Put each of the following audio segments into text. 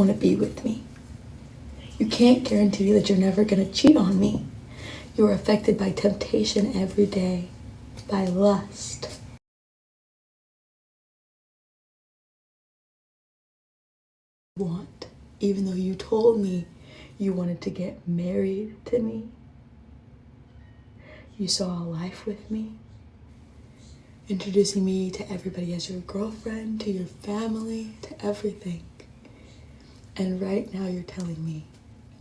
want to be with me. You can't guarantee that you're never going to cheat on me. You're affected by temptation every day, by lust. Want, even though you told me you wanted to get married to me, you saw a life with me, introducing me to everybody as your girlfriend, to your family, to everything. And right now you're telling me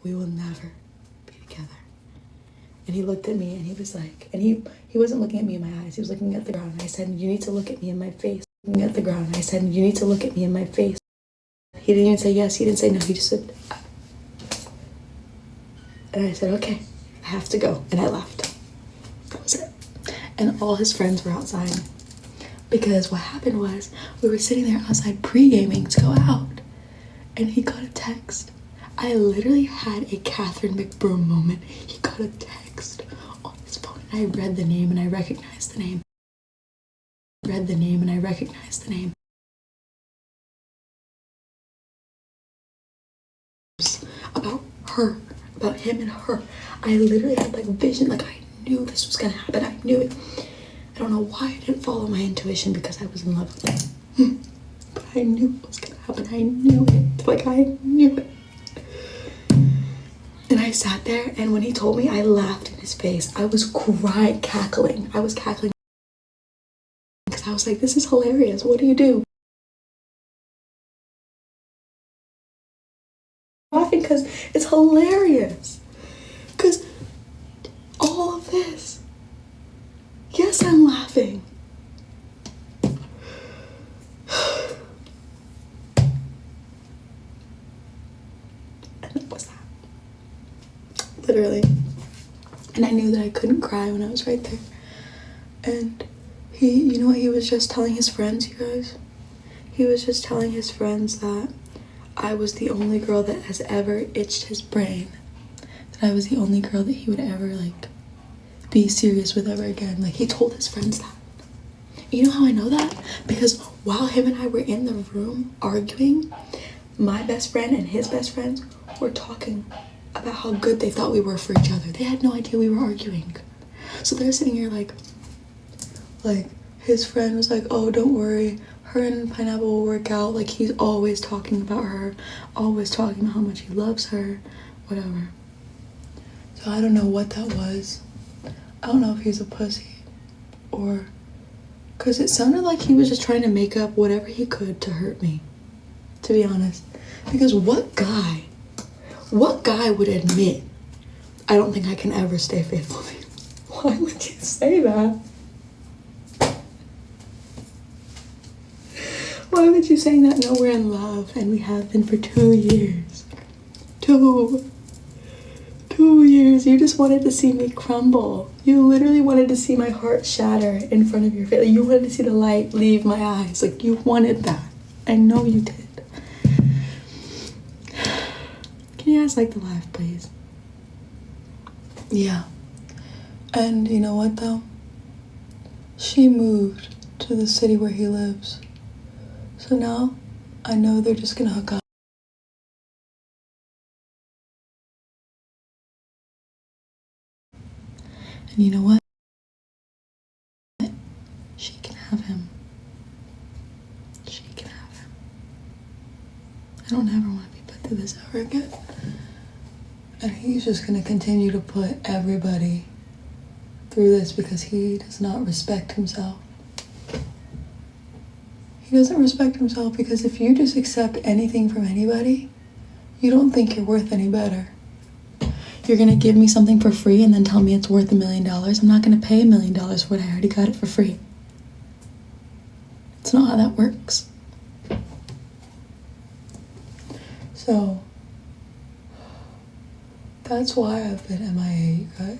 we will never be together. And he looked at me and he was like, and he wasn't looking at me in my eyes, he was looking at the ground. And I said, you need to look at me in my face. Looking at the ground. And I said, you need to look at me in my face. He didn't even say yes, he didn't say no, he just said, and I said, okay, I have to go. And I left. That was it. And all his friends were outside. Because what happened was, we were sitting there outside pre-gaming to go out. And he got a text. I literally had a Catherine McBroom moment. He got a text on his phone. And I read the name and I recognized the name. Read the name and I recognized the name. About her. About him and her. I literally had like vision. Like I knew this was gonna happen. I knew it. I don't know why I didn't follow my intuition because I was in love with him. But I knew it was gonna happen. I knew it. Like I knew it. And I sat there and when he told me, I laughed in his face. I was crying, cackling. I was cackling because I was like, this is hilarious. What do you do? Laughing because it's hilarious. Because all of this. Yes, I'm laughing. And that was that. Literally. And I knew that I couldn't cry when I was right there. And you know what he was just telling his friends, you guys? He was just telling his friends that I was the only girl that has ever itched his brain. That I was the only girl that he would ever, like, be serious with ever again. Like, he told his friends that. You know how I know that? Because while him and I were in the room arguing, my best friend and his best friends were talking about how good they thought we were for each other. They had no idea we were arguing. So they're sitting here like his friend was like, oh, don't worry, her and Pineapple will work out. Like he's always talking about her, always talking about how much he loves her, whatever. So I don't know what that was. I don't know if he's a pussy or, because it sounded like he was just trying to make up whatever he could to hurt me, to be honest. Because what guy would admit, I don't think I can ever stay faithful to you? Why would you say that? Why would you say that? No, we're in love and we have been for 2 years. 2 years. You just wanted to see me crumble. You literally wanted to see my heart shatter in front of your face. You wanted to see the light leave my eyes. Like you wanted that. I know you did. Can you guys like the live, please? Yeah. And you know what though? She moved to the city where he lives. So now I know they're just gonna hook up. And you know what? She can have him. She can have him. I don't ever want to be put through this ever again. And he's just gonna continue to put everybody through this because he does not respect himself. He doesn't respect himself because if you just accept anything from anybody, you don't think you're worth any better. You're gonna give me something for free and then tell me it's worth $1 million. I'm not gonna pay $1 million for it. I already got it for free. It's not how that works. So, that's why I've been MIA, you guys.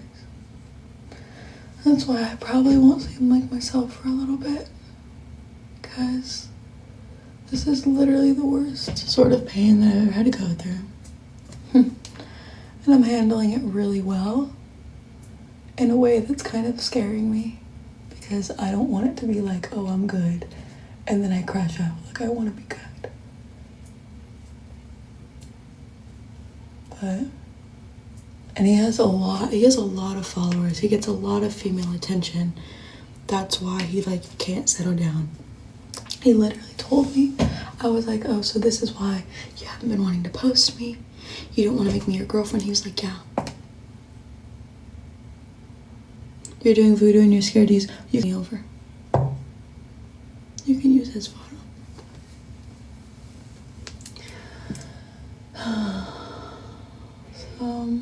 That's why I probably won't seem like myself for a little bit. Because this is literally the worst sort of pain that I've ever had to go through. And I'm handling it really well in a way that's kind of scaring me because I don't want it to be like, oh, I'm good, and then I crash out. Like, I want to be good. but and he has a lot of followers. He gets a lot of female attention. That's why he like can't settle down. He literally told me, I was like, oh, so this is why you haven't been wanting to post me. You don't want to make me your girlfriend. He was like, yeah. You're doing voodoo and you're scared you can over. You can use his photo. So,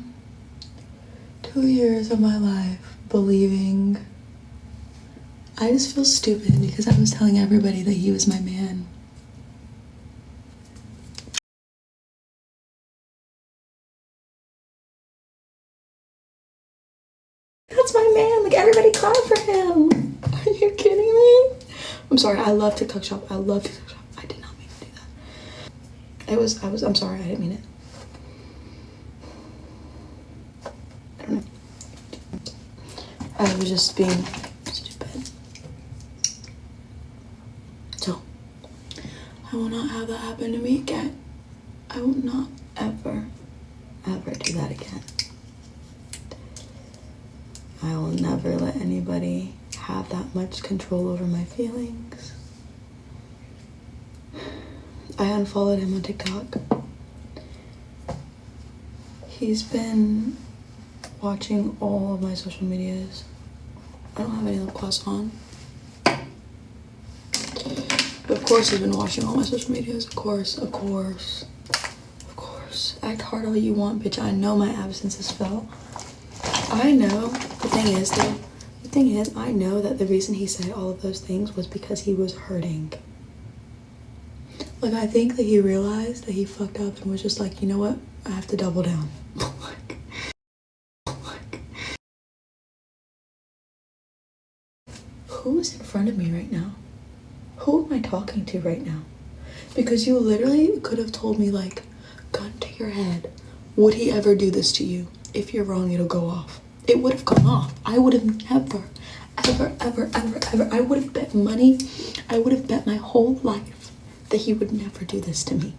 2 years of my life believing. I just feel stupid because I was telling everybody that he was my man. That's my man. Like, everybody clap for him. Are you kidding me? I'm sorry. I love TikTok Shop. I love TikTok Shop. I did not mean to do that. I'm sorry. I didn't mean it. I don't know. I was just being stupid. So, I will not have that happen to me again. I will not ever do that again. I will never let anybody have that much control over my feelings. I unfollowed him on TikTok. He's been watching all of my social medias. I don't have any lip gloss on. But of course he's been watching all my social medias. Of course. Act hard all you want, bitch. I know my absence is felt. I know. The thing is, I know that the reason he said all of those things was because he was hurting. Like, I think that he realized that he fucked up and was just like, you know what? I have to double down. Who is in front of me right now? Who am I talking to right now? Because you literally could have told me, like, gun to your head, would he ever do this to you? If you're wrong, it'll go off. It would have gone off. I would have never, ever. I would have bet money. I would have bet my whole life that he would never do this to me.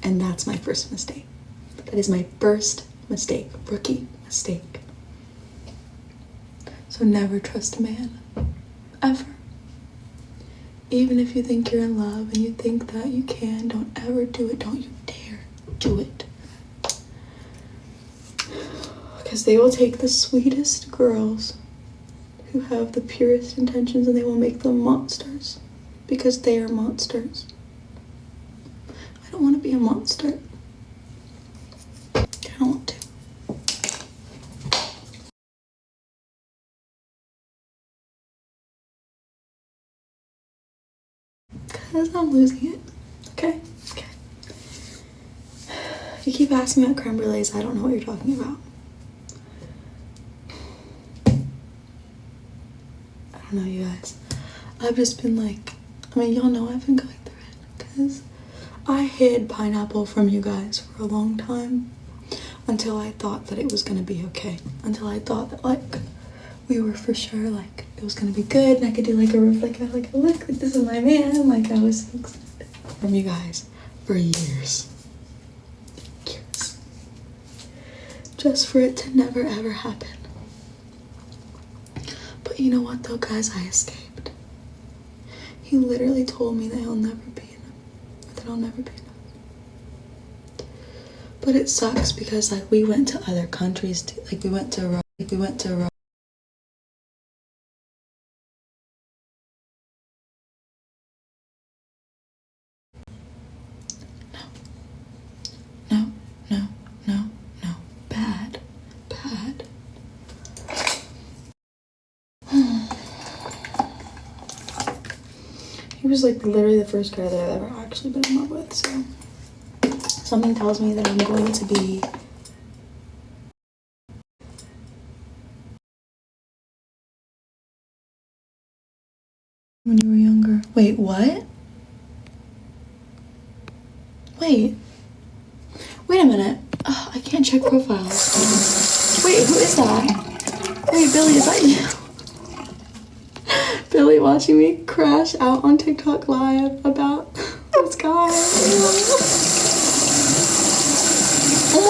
And that's my first mistake. That is my first mistake. Rookie mistake. So never trust a man. Ever. Even if you think you're in love and you think that you can, don't ever do it. Don't you dare do it. Because they will take the sweetest girls who have the purest intentions and they will make them monsters. Because they are monsters. I don't want to be a monster. I don't want to. Because I'm losing it. Okay? If you keep asking me about creme brulees, I don't know what you're talking about. I don't know, you guys. I've just been like, y'all know I've been going through it because I hid pineapple from you guys for a long time until I thought that it was gonna be okay. Until I thought that, like, we were for sure, like, it was gonna be good and I could do like a look, this is my man. Like, I was so excited from you guys for years. Just for it to never ever happen. But you know what though, guys? I escaped. He literally told me that he'll never be enough. That I'll never be enough. But it sucks because, like, we went to other countries too. Like, we went to Rome. No. Bad. He was like literally the first guy that I've ever actually been in love with, so something tells me that I'm going to be when you were younger. Wait, what? Wait a minute. Oh, I can't check profiles. Wait, who is that? Wait, Billy, is that you? Billy watching me crash out on TikTok live about this guy. Oh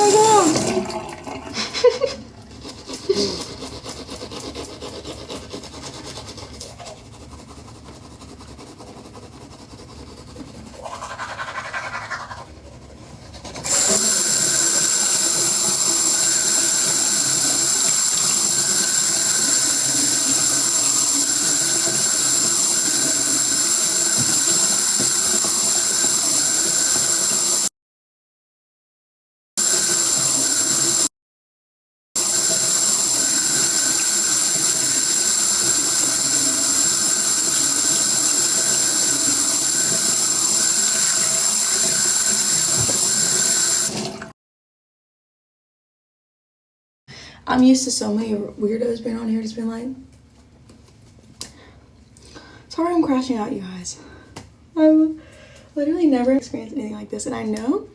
I'm used to so many weirdos being on here just being like, sorry I'm crashing out, you guys. I've literally never experienced anything like this, and I know